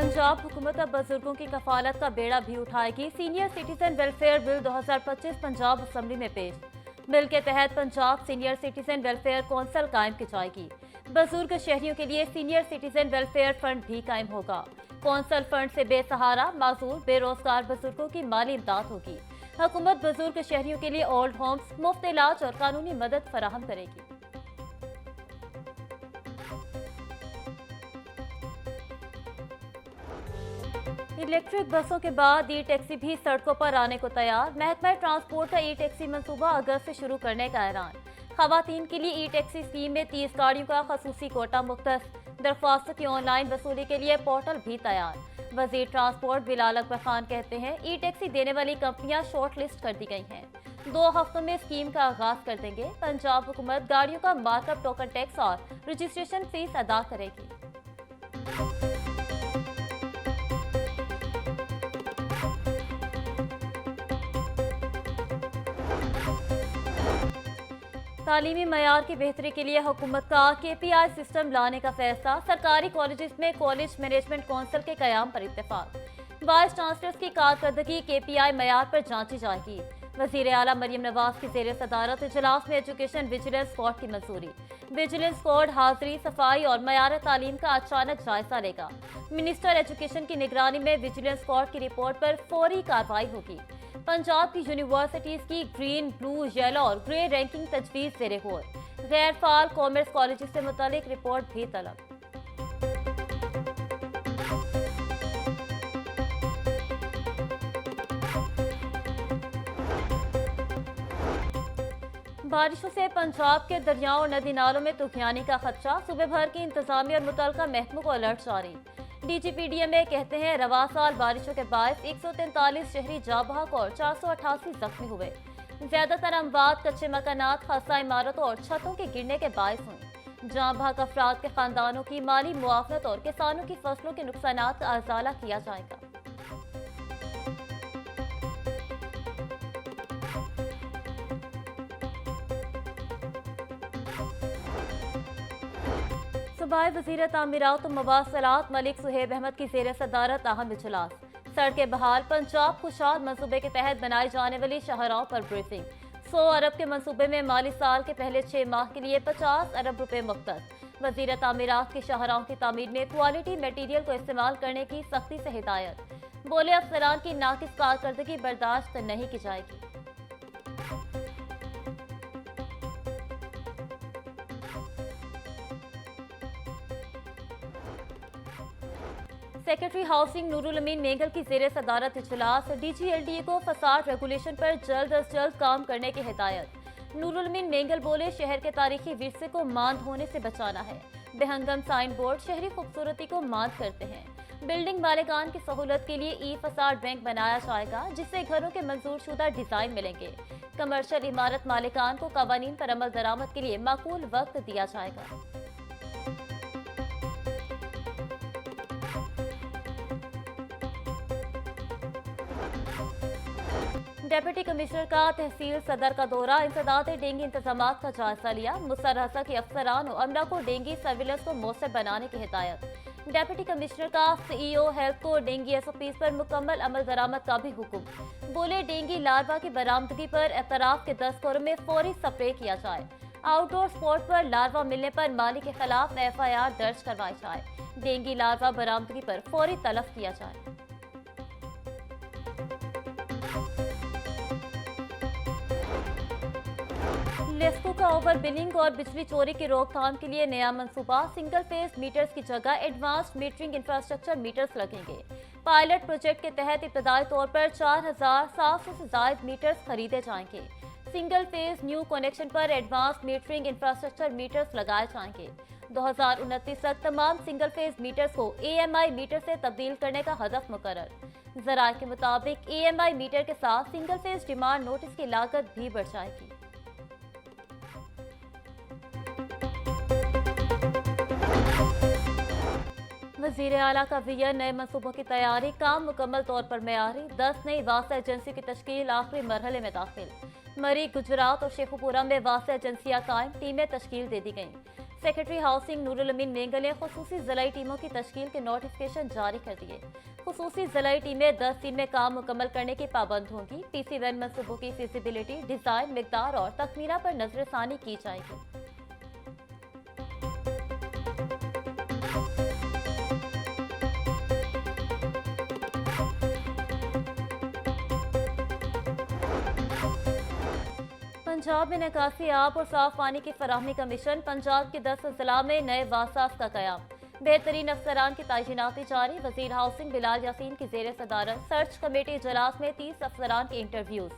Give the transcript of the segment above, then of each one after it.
पंजाब हुकूमत अब बुजुर्गों की कफालत का बेड़ा भी उठाएगी। Senior citizen welfare bill 2025 Punjab assembly में पेश। बिल के तहत Punjab senior citizen welfare council कायम की जाएगी। बुजुर्ग शहरियों के लिए सीनियर सिटीजन वेलफेयर फंड भी कायम होगा। कौंसिल फंड से बेसहारा, माजूर, बेरोजगार बुजुर्गों की माली इमदाद होगी। हुकूमत बुजुर्ग शहरियों के लिए ओल्ड होम्स, मुफ्त इलाज और कानूनी मदद फराहम करेगी। इलेक्ट्रिक बसों के बाद ई टैक्सी भी सड़कों पर आने को तैयार। महकमा ट्रांसपोर्ट का ई टैक्सी मंसूबा अगस्त से शुरू करने का ऐलान। खवातीन के लिए ई टैक्सी स्कीम में 30 गाड़ियों का खसूसी कोटा मुख्तस। दरख्वास्तों की ऑनलाइन वसूली के लिए पोर्टल भी तैयार। वजीर ट्रांसपोर्ट बिलाल अकबर खान कहते हैं, ई टैक्सी देने वाली कंपनियां शॉर्ट लिस्ट कर दी गई हैं। 2 हफ्तों में स्कीम का आगाज कर देंगे। पंजाब हुकूमत गाड़ियों का मार्कअप, टोकन टैक्स और रजिस्ट्रेशन फीस अदा करेगी। तालीमी मयार की बेहतरी के लिए हुकूमत का KPI सिस्टम लाने का फैसला। सरकारी कॉलेजेस में कॉलेज मैनेजमेंट काउंसिल के कयाम पर इत्तेफाक। वाइस चांसलर्स की कारकर्दगी KPI मयार पर जांची जाएगी। वजीर आला मरियम नवाज की जेर सदारत इजलास में एजुकेशन विजिलेंस कोड की मंजूरी। विजिलेंस कोड हाजिरी, सफाई और मयार तालीम का अचानक जायजा लेगा। मिनिस्टर एजुकेशन की निगरानी में विजिलेंस कोड की रिपोर्ट पर फौरी कार्रवाई होगी। पंजाब की यूनिवर्सिटीज की ग्रीन, ब्लू, येलो और ग्रे रैंकिंग तजवीज़ ज़ेरे गौर। गैर फाल कॉमर्स कॉलेज से मुतालिक रिपोर्ट भी तलब। बारिशों से पंजाब के दरियाओं और नदी नालों में तूफानी का खदशा। सुबह भर की इंतजामिया और मुतल्लिका महकमों को अलर्ट जारी। DGPDMA कहते हैं, रवा साल बारिशों के बायस 143 शहरी जाँ बहक और 488 जख्मी हुए। ज्यादातर अमवात कच्चे मकानात, खासा इमारतों और छतों के गिरने के बायस हुई। जाँ बहक अफराद के खानदानों की माली मुआवनत और किसानों की फसलों के नुकसानात का अजाला किया जाएगा। सूबाई वज़ीर तामीरात और मवासलात मलिक सुहेब अहमद की जेर सदारत अहम इजलास। सड़कें बहाल, पंजाब खुशहाल मंसूबे के तहत बनाई जाने वाली शाहराहों पर ब्रीफिंग। 100 अरब के मंसूबे में माली साल के पहले 6 माह के लिए 50 अरब रुपए मुख्तस। वज़ीर तामीरात की शाहराहों की तामीर में क्वालिटी मटीरियल को इस्तेमाल करने की सख्ती से हिदायत। बोले, अफसरान की नाकिस कारकर्दगी बर्दाश्त नहीं की जाएगी। सेक्रेटरी हाउसिंग नूरुल अमीन मेंगल की जेर सदारत इजलास। DGLDA को फसाद रेगुलेशन पर जल्द अज जल्द काम करने की हिदायत। नूरुल अमीन मेंगल बोले, शहर के तारीखी विरसे को मांद होने से बचाना है। बेहंगम साइन बोर्ड शहरी खूबसूरती को मांद करते हैं। बिल्डिंग मालिकान की सहूलत के लिए ई फसाद बैंक बनाया जाएगा, जिससे घरों के मंजूर शुदा डिजाइन मिलेंगे। कमर्शियल इमारत मालिकान को कवानीन पर अमल दरामद के लिए माकूल वक्त दिया जाएगा। डेप्यूटी कमिश्नर का तहसील सदर का दौरा। इंसदाद डेंगू इंतजामात का जायजा लिया। मुसर्रसा के अफसरान और अमला को डेंगू सर्विलेंस को मौसर बनाने की हिदायत। डेप्यूटी कमिश्नर का CEO हेल्थ को डेंगू SOPs पर मुकम्मल अमल दरामद का भी हुक्म। बोले, डेंगू लार्वा की बरामदगी पर एतराफ के 10 घरों में फौरी स्प्रे किया जाए। आउटडोर स्पॉट पर लार्वा मिलने पर मालिक के खिलाफ FIR दर्ज करवाई जाए। डेंगू लार्वा बरामदगी पर फौरी तलब किया जाए। लेस्को का ओवर बिलिंग और बिजली चोरी की रोकथाम के लिए नया मंसूबा। सिंगल फेज मीटर्स की जगह एडवांस्ड मीटरिंग इंफ्रास्ट्रक्चर मीटर्स लगेंगे। पायलट प्रोजेक्ट के तहत इब्तदाई तौर पर 4700 से ज्यादा मीटर्स खरीदे जाएंगे। सिंगल फेज न्यू कनेक्शन पर एडवांस्ड मीटरिंग इंफ्रास्ट्रक्चर मीटर्स लगाए जाएंगे। 2029 तक तमाम सिंगल फेज मीटर्स को AMI मीटर से तब्दील करने का हदफ मुकर्रर। जराये के मुताबिक AMI मीटर के साथ सिंगल फेज डिमांड नोटिस की लागत भी बढ़ जाएगी। वज़ीर आला का विजन, नए मनसूबों की तैयारी, काम मुकम्मल तौर पर मेयारी। 10 नई वास्ता एजेंसी की तश्कील आखिरी मरहले में दाखिल। मरी, गुजरात और शेखुपुरा में वास्ता एजेंसियां कायम, टीमें तश्कील दे दी गईं। सेक्रेटरी हाउसिंग नूरुल अमीन नेंगल ने खुसूसी ज़िलाई टीमों की तश्कील के नोटिफिकेशन जारी कर दिए। खुसूसी ज़िलाई टीमें 10 दिन में काम मुकम्मल करने की पाबंद होंगी। PC1 मनसूबों की फिजिबिलिटी, डिज़ाइन, मिकदार और तकमीला पर नजरसानी की जाएगी। पंजाब में निकासी आब और साफ पानी की फराहमी का मिशन। पंजाब के 10 अजला में नए वासास का कयाम। बेहतरीन अफसरान की तैनाती जारी। वजीर हाउसिंग बिलाल यासीन की जेर सदारत सर्च कमेटी इजलास में 30 अफसरान के इंटरव्यूज।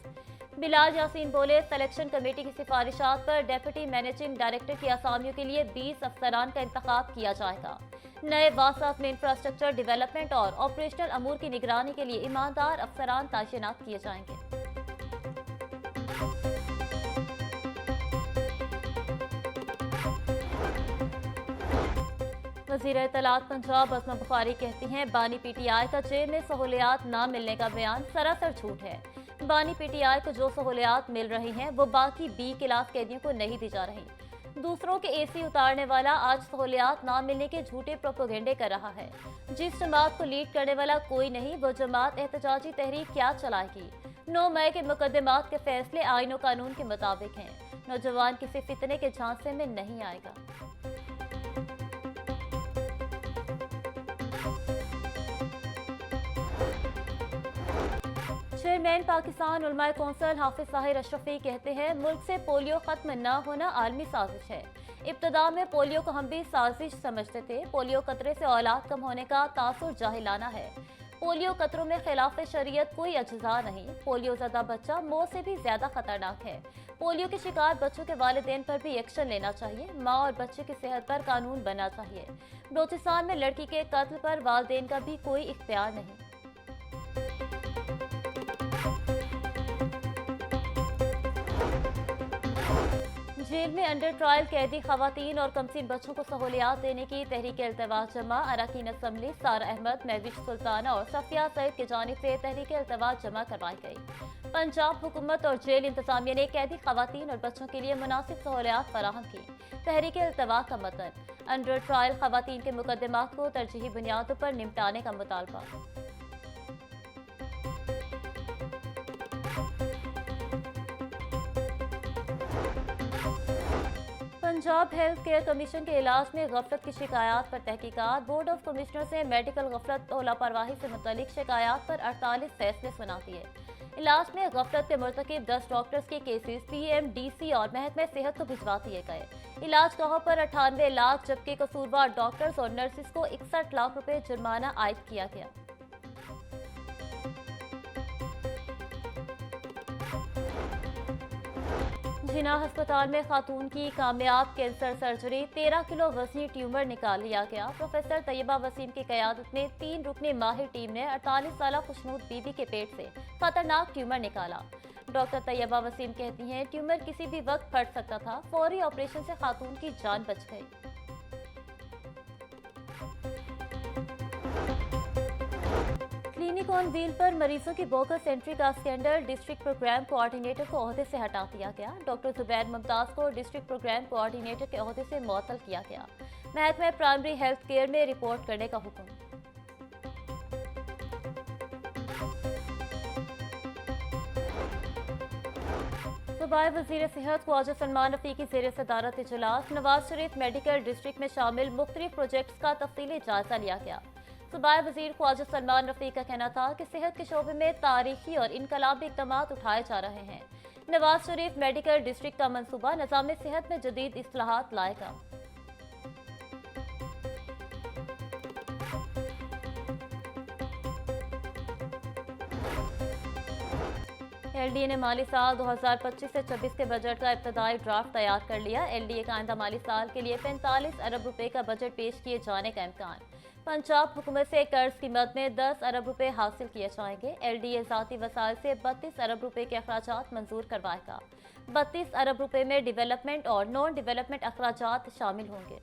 बिलाल यासीन बोले, सिलेक्शन कमेटी की सिफारिशात पर डेप्यूटी मैनेजिंग डायरेक्टर की आसामियों के लिए 20 अफसरान का इंतखाब किया जाएगा। नए वासास में इंफ्रास्ट्रक्चर डेवलपमेंट और ऑपरेशनल अमूर की निगरानी के लिए ईमानदार अफसरान तैनात किए जाएंगे। वज़ीर इत्तलात पंजाब असमा बुखारी कहती हैं, बानी PTI का जेल में सहूलियात ना मिलने का बयान सरासर झूठ है। बानी PTI को जो सहूलियात मिल रही हैं वो बाकी B क्लास कैदियों को नहीं दी जा रही। दूसरों के AC उतारने वाला आज सहूलियात ना मिलने के झूठे प्रोपोगेंडे कर रहा है। जिस जमात को लीड करने वाला कोई नहीं, वो जमात एहतजाजी तहरीक क्या चलाएगी। 9 मई के मुकदमात के फैसले आईन और कानून के मुताबिक हैं। नौजवान किसी फितने के झांसे में नहीं आएगा। चेयरमैन पाकिस्तान उलमाए कौंसिल हाफिज साहिर अशरफी कहते हैं, मुल्क से पोलियो खत्म न होना आलमी साजिश है। इब्तदा में पोलियो को हम भी साजिश समझते थे। पोलियो कतरे से औलाद कम होने का तासुर जाहिलाना है। पोलियो कतरों में खिलाफ शरीयत कोई अज्जा नहीं। पोलियो ज़दा बच्चा मौत से भी ज्यादा खतरनाक है। पोलियो के शिकार बच्चों के वालिदैन पर भी एक्शन लेना चाहिए। माँ और बच्चे की सेहत पर कानून बनना चाहिए। बलूचिस्तान में लड़की के कत्ल पर वालिदैन का भी कोई इख्तियार नहीं। जेल में अंडर ट्रायल कैदी खवातीन और कमसीन बच्चों को सहूलियात देने की तहरीक इल्तवा जमा। अरकान असम्बली सारा अहमद, महविश सुल्ताना और सफिया सईद की जानिब से तहरीक इल्तवा जमा करवाई गई। पंजाब हुकूमत और जेल इंतजामिया ने कैदी खवातीन और बच्चों के लिए मुनासिब सहूलियात फराहम की। तहरीक इल्तवा का मतन, अंडर ट्रायल खवातीन के मुकदमात को तरजीही बुनियादों पर निपटाने का मुतालबा। पंजाब हेल्थ केयर कमीशन के इलाज में गफलत की शिकायत पर तहकीकात। बोर्ड ऑफ कमिश्नर से मेडिकल गफलत और लापरवाही से मुतल्लिक शिकायत पर 48 फैसले सुना दिए। इलाज में गफलत के मुर्तकिब 10 डॉक्टर्स के केसेस PMDC और महकमे सेहत को भिजवा दिए गए। इलाज गाहों पर 98 लाख, जबकि कसूरवार डॉक्टर्स और नर्सिस को 61 लाख रुपए जुर्माना आयद किया गया। जिना अस्पताल में खातून की कामयाब कैंसर सर्जरी। 13 किलो वजनी ट्यूमर निकाल लिया गया। प्रोफेसर तैयबा वसीम की क़यादत में 3 रुकनी माहिर टीम ने 48 साल खुशनूद बीबी के पेट से खतरनाक ट्यूमर निकाला। डॉक्टर तैयबा वसीम कहती हैं, ट्यूमर किसी भी वक्त फट सकता था। फौरी ऑपरेशन से खातून की जान बच गई। क्लिनिक ऑन व्हील पर मरीजों की बोगस एंट्री का स्कैंडल। डिस्ट्रिक्ट प्रोग्राम कोऑर्डिनेटर को ओहदे से हटा दिया गया। डॉक्टर जुबैर मुमताज को डिस्ट्रिक्ट प्रोग्राम कोऑर्डिनेटर के ओहदे से मुअत्तल किया गया। महकमा प्राइमरी हेल्थ केयर में रिपोर्ट करने का हुक्म। सूबाई वज़ीर सेहत ख्वाजा सलमान रफ़ी की ज़ेर सदारत इजलास। नवाज शरीफ मेडिकल डिस्ट्रिक्ट में शामिल मुख्तलिफ प्रोजेक्ट्स का तफसीली जायजा लिया गया। सूबाई वज़ीर ख्वाजा सलमान रफ़ी का कहना था कि सेहत के शोबे में तारीखी और इनकलाबी इक़दामात उठाए जा रहे हैं। नवाज शरीफ मेडिकल डिस्ट्रिक्ट का मनसूबा निज़ाम सेहत में जदीद इस्लाहात लाएगा। LDA ने माली साल 2025 से 26 के बजट का इब्तदाई ड्राफ्ट तैयार कर लिया। LDA का आइंदा माली साल के लिए 45 अरब रुपए का बजट पेश किए जाने का इम्कान। पंजाब हुकूमत से कर्ज की मद में 10 अरब रुपए हासिल किए जाएंगे। LDA ज़ाती वसाइल से 32 अरब रुपए के अखराजात मंजूर करवाएगा। 32 अरब रुपए में डेवलपमेंट और नॉन डेवलपमेंट अखराजात शामिल होंगे।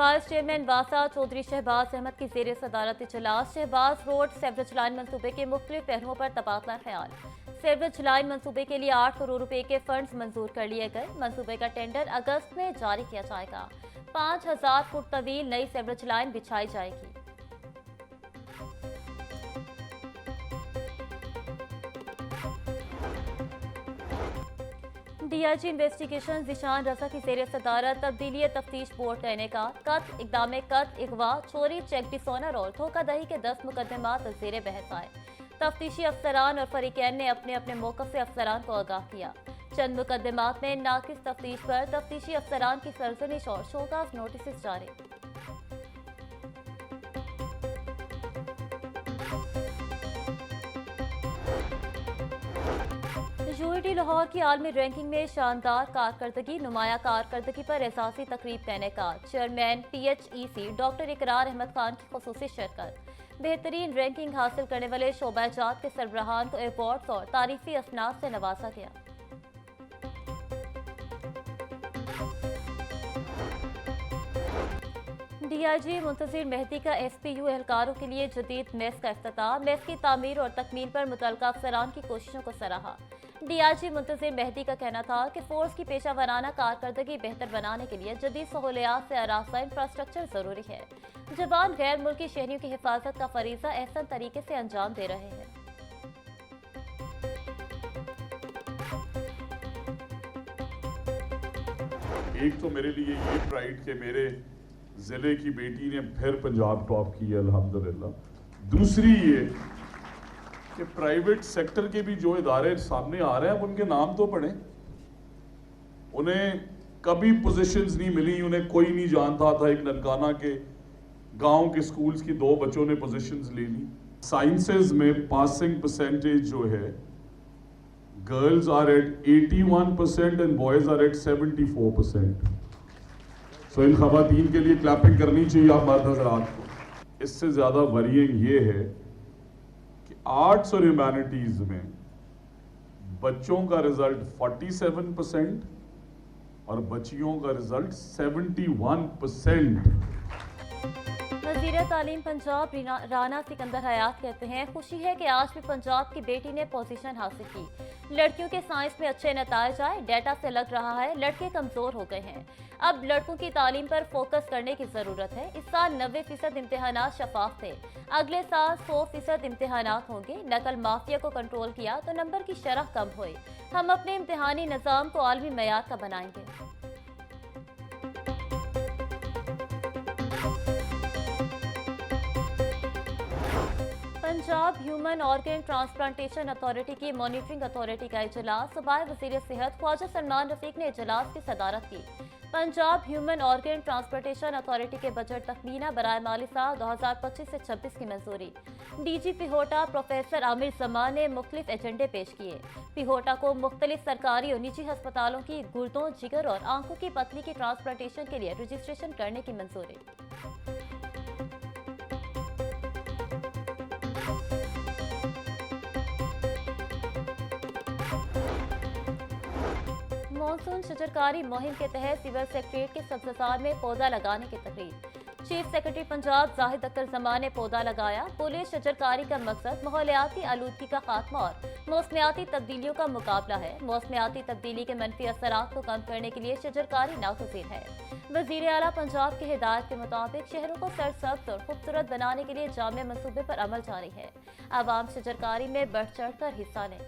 वाइस चेयरमैन वासा चौधरी शहबाज अहमद की जेर सदारत इजलास। शहबाज रोड सेवरेज लाइन मंसूबे के मुख्तलिफ पहलुओं पर तबादला ख्याल। सेवरेज लाइन मंसूबे के लिए 8 करोड़ रुपए के फंड्स मंजूर कर लिए गए। मंसूबे का टेंडर अगस्त में जारी किया जाएगा। 5000 फुट तवील नई सेवरेज लाइन बिछाई जाएगी। डीआईजी इन्वेस्टिगेशन जिशान रजा की जेर सदारत तब्दीली तफ्तीश बोर्ड का इनेकाद। इकदाम कत अगवा चोरी चेक डिसऑनर और धोखाधड़ी के 10 मुकदमात जेर बहस आए। तफ्तीशी अफसरान और फरीकैन ने अपने अपने मौक़िफ़ से अफसरान को आगाह किया। चंद मुकदमात में नाकिस तफ्तीश पर तफ्तीशी अफसरान की सरजनिश और शोकाज नोटिस जारी। यूआईटी लाहौर की आलमी रैंकिंग में शानदार कारकर्दगी, नुमाया कारकर्दगी पर एहसासी तकरीब का इनेकाद। चेयरमैन PHEC डॉक्टर इकरार अहमद खान की खुसूसी शिरकत। बेहतरीन रैंकिंग हासिल करने वाले शोबाजात के सरबराहान को अवार्ड्स और तारीफी असनाद से नवाजा गया। डीआईजी मुंतजिर मेहदी का SPU एहलकारों के लिए जदीद मेस का इफ्तिताह। मेस की तामीर और तकमील पर मुतल्लिका अफसरान की कोशिशों को सराहा। डीआईजी मुंतजिर मेहदी का कहना था कि फोर्स की पेशा वराना कारकर्दगी बेहतर बनाने के लिए जदीद सहूलियात से आरास्ता इंफ्रास्ट्रक्चर जरूरी है। जवान गैर मुल्की शहरियों की हिफाजत का फरीजा एहसन तरीके से अंजाम दे रहे हैं। एक तो मेरे लिए ये प्राइड के मेरे जिले की बेटी ने फिर पंजाब टॉप की है अल्हम्दुलिल्लाह। दूसरी ये कि प्राइवेट सेक्टर के भी जो इदारे सामने आ रहे हैं उनके नाम तो पढ़े। उन्हें कभी पोजीशंस नहीं मिली, उन्हें कोई नहीं जानता था। एक ननकाना के गांव के स्कूल्स की 2 बच्चों ने पोजीशंस ले ली। साइंसेज में पासिंग परसेंटेज जो है girls are at 81% and boys are at 74%। So इन खवातीन के लिए क्लैपिंग करनी चाहिए आप मर्द हज़रात को। इससे ज़्यादा वरीइंग ये है कि आर्ट्स और ह्यूमैनिटीज़ में बच्चों का रिजल्ट 47% और बच्चियों का रिजल्ट 71%। वज़ीर तालीम पंजाब राना सिकंदर हयात कहते हैं, खुशी है कि आज भी पंजाब की बेटी ने पोजीशन हासिल की। लड़कियों के साइंस में अच्छे नताइज आए। डाटा से लग रहा है लड़के कमज़ोर हो गए हैं। अब लड़कों की तालीम पर फोकस करने की ज़रूरत है। इस साल 90% इम्तिहानात शफाफ थे। अगले साल 100% इम्तिहानात होंगे। नकल माफिया को कंट्रोल किया तो नंबर की शरह कम हुई। हम अपने इम्तिहानी निज़ाम को आलमी मयार का बनाएंगे। Punjab human organ transplantation authority की मॉनिटरिंग अथॉरिटी का इजलास। सूबाई वज़ीर सेहत ख्वाजा सलमान रफीक ने इजलास की सदारत की। Punjab human organ transplantation authority के बजट तखमीना बराए माली साल 2025 से 26 की मंजूरी। DG पिहोटा प्रोफेसर आमिर जमान ने मुख्तलिफ एजेंडे पेश किए। पिहोटा को मुख्तलिफ सरकारी और निजी अस्पतालों की गुर्दों, जिगर और आंखों की पतली की ट्रांसप्लांटेशन के लिए रजिस्ट्रेशन करने की मंजूरी। मानसून शजरकारी मुहिम के तहत सिविल सेक्रेटरीट के सब्ज़ार में पौधा लगाने की तकरीब। चीफ सेक्रेटरी पंजाब जाहिद अख्तर जमान ने पौधा लगाया। बोले, शजरकारी का मकसद माहौलियाती आलूदगी का खात्मा और मौसमियाती तब्दीलियों का मुकाबला है। मौसमियाती तब्दीली के मनफी असरात को कम करने के लिए शजरकारी नागुज़ीर है। वज़ीर आला पंजाब की हिदायत के मुताबिक शहरों को सरसब्ज और खूबसूरत बनाने के लिए जामे मंसूबे पर अमल जारी है। आवाम शजरकारी में बढ़ चढ़ कर हिस्सा लें।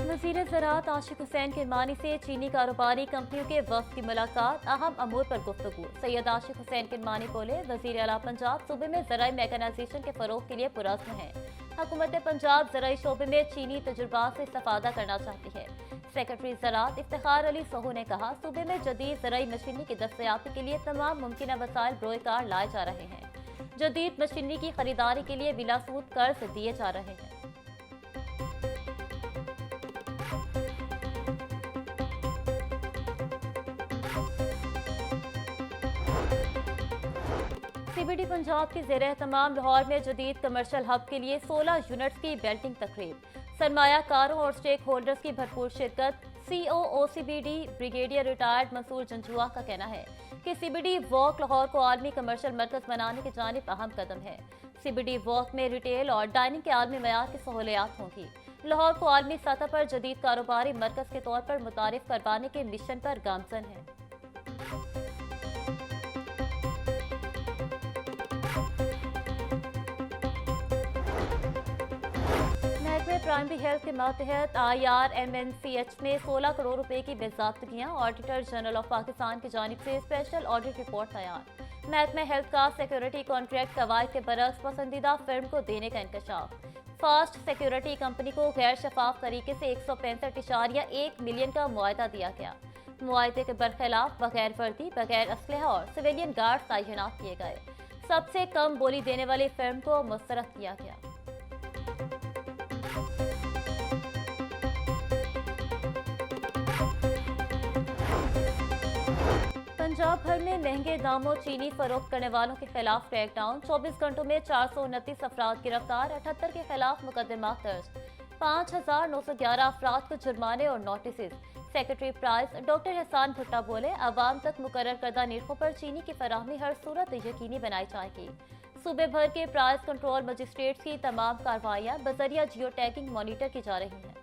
वज़ीर ज़राअत आशिक हुसैन किरमानी से चीनी कारोबारी कंपनियों के वफ़द की मुलाकात। अहम अमूर पर गुफ्तगू। सैयद आशिक हुसैन किरमानी बोले, वज़ीर आला पंजाब सूबे में ज़राई मैकेनाइजेशन के फ़रोग़ के लिए पुरअज़्म है। हुकूमत पंजाब ज़राई शोबे में चीनी तजुर्बात से इस्तिफ़ादा करना चाहती है। सेक्रेटरी ज़राअत इफ्तिखार अली सोहू ने कहा, सूबे में जदीद ज़राई मशीनरी की दस्तयाबी के लिए तमाम मुमकिन वसाइल बरोकार लाए जा रहे हैं। जदीद मशीनरी की खरीदारी के लिए बिला सूद कर्ज दिए जा रहे हैं। CBD पंजाब की ज़ेर-ए-तमाम लाहौर में जदीद कमर्शियल हब के लिए 16 यूनिट्स की बिल्डिंग तकरीब। सरमायाकारों और स्टेक होल्डर्स की भरपूर शिरकत। CO CBD brigadier retired Mansoor Janjua का कहना है कि सीबीडी वॉक लाहौर को आलमी कमर्शियल मरकज बनाने की जानिब अहम कदम है। सीबीडी वॉक में रिटेल और डाइनिंग के आलमी मयार की सहूलियात होंगी। लाहौर को आलमी सतह पर जदीद कारोबारी मरकज के तौर पर मुतारिफ करवाने के मिशन पर गामजन है। महकमे प्राइमरी हेल्थ के मातहत IRMNCH में 16 करोड़ रुपए की बेज़ाब्तगियां। ऑडिटर जनरल ऑफ पाकिस्तान की जानिब से स्पेशल ऑडिट रिपोर्ट तैयार। महकमे हेल्थ का सिक्योरिटी कॉन्ट्रैक्ट कवायद के बरक्स पसंदीदा फर्म को देने का इंकशाफ। फास्ट सिक्योरिटी कंपनी को गैर शफाफ तरीके से 165.1 मिलियन का मुआहदा दिया गया। मुआहदे के बरखिलाफ बगैर वर्दी, बगैर असलहा और सिविलियन गार्ड तैनात किए गए। सबसे कम बोली देने वाली फर्म को मुस्तरद किया गया। पंजाब भर में महंगे दामों चीनी फरोख्त करने वालों के खिलाफ क्रैकडाउन। 24 घंटों में 429 अफराद गिरफ्तार। 78 के खिलाफ मुकदमा दर्ज। 5,911 अफराद को जुर्माने और नोटिस। Secretary price doctor Hassan Bhutta बोले, अवाम तक मुकर्रर करदा निर्खों पर चीनी की फराहमी हर सूरत यकीनी बनाई जाएगी। सूबे भर के प्राइस कंट्रोल मजिस्ट्रेट्स की तमाम कार्रवाइयां बजरिया जियो टैगिंग मॉनिटर की जा रही हैं।